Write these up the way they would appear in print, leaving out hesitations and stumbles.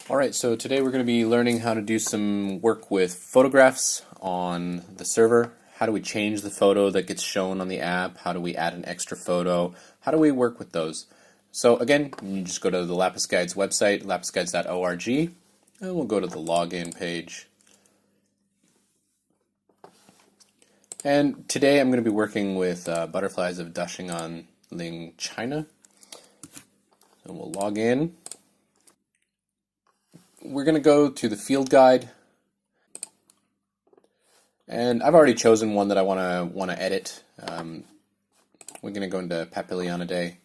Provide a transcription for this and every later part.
Alright, so today we're going to be learning how to do some work with photographs on the server. How do we change the photo that gets shown on the app? How do we add an extra photo? How do we work with those? So again, you just go to the Lapis Guides website, lapisguides.org, and we'll go to the login page. And today I'm going to be working with butterflies of Dashingan Ling China. So we'll log in. We're going to go to the field guide, and I've already chosen one that I want to edit. We're going to go into Papillionidae,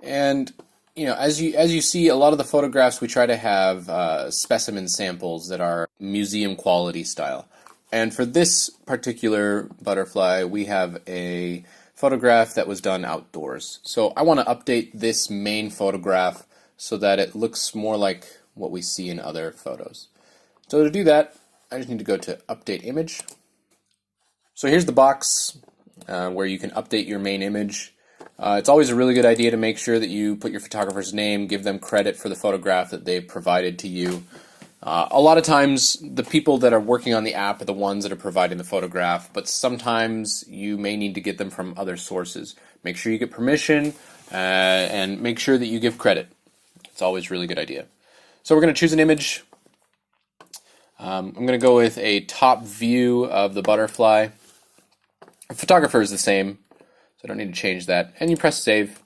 and as you see, a lot of the photographs we try to have specimen samples that are museum quality style. And for this particular butterfly, we have a photograph that was done outdoors. So I want to update this main photograph so that it looks more like what we see in other photos. So to do that, I just need to go to Update Image. So here's the box where you can update your main image. It's always a really good idea to make sure that you put your photographer's name, give them credit for the photograph that they've provided to you. A lot of times, the people that are working on the app are the ones that are providing the photograph, but sometimes you may need to get them from other sources. Make sure you get permission and make sure that you give credit. It's always a really good idea. So we're going to choose an image. I'm going to go with a top view of the butterfly. The photographer is the same, so I don't need to change that. And you press save.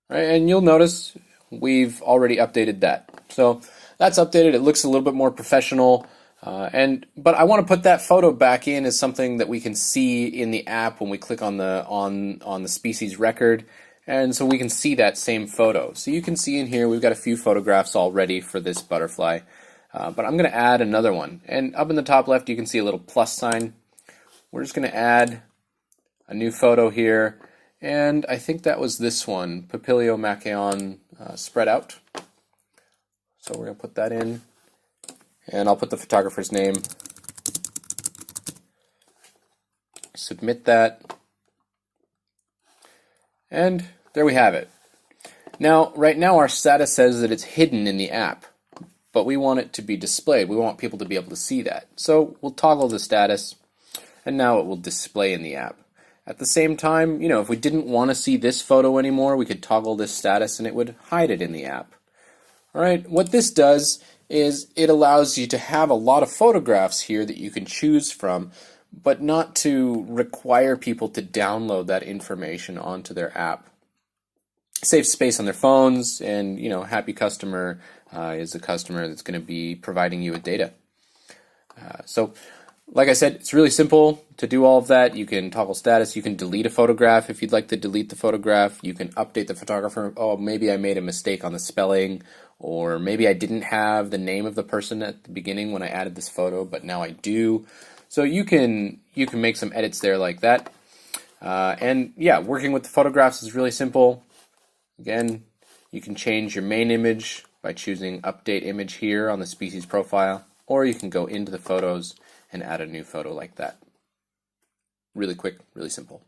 All right, and you'll notice we've already updated that. So that's updated. It looks a little bit more professional. But I want to put that photo back in as something that we can see in the app when we click on the species record. And so we can see that same photo. So you can see in here we've got a few photographs already for this butterfly. But I'm going to add another one. And up in the top left you can see a little plus sign. We're just going to add a new photo here. And I think that was this one, Papilio Macaon spread out. So we're going to put that in. And I'll put the photographer's name. Submit that. And there we have it. Now, right now our status says that it's hidden in the app, but we want it to be displayed. We want people to be able to see that. So we'll toggle the status, and now it will display in the app. At the same time, if we didn't want to see this photo anymore, we could toggle this status and it would hide it in the app. All right, what this does is it allows you to have a lot of photographs here that you can choose from, but not to require people to download that information onto their app. Saves space on their phones, and happy customer is a customer that's going to be providing you with data. So like I said, it's really simple to do all of that. You can toggle status, you can delete a photograph if you'd like to delete the photograph, you can update the photographer. Oh, maybe I made a mistake on the spelling, or maybe I didn't have the name of the person at the beginning when I added this photo, but now I do. So you can make some edits there like that. And yeah, working with the photographs is really simple. Again, you can change your main image by choosing Update Image here on the species profile, or you can go into the photos and add a new photo like that. Really quick, really simple.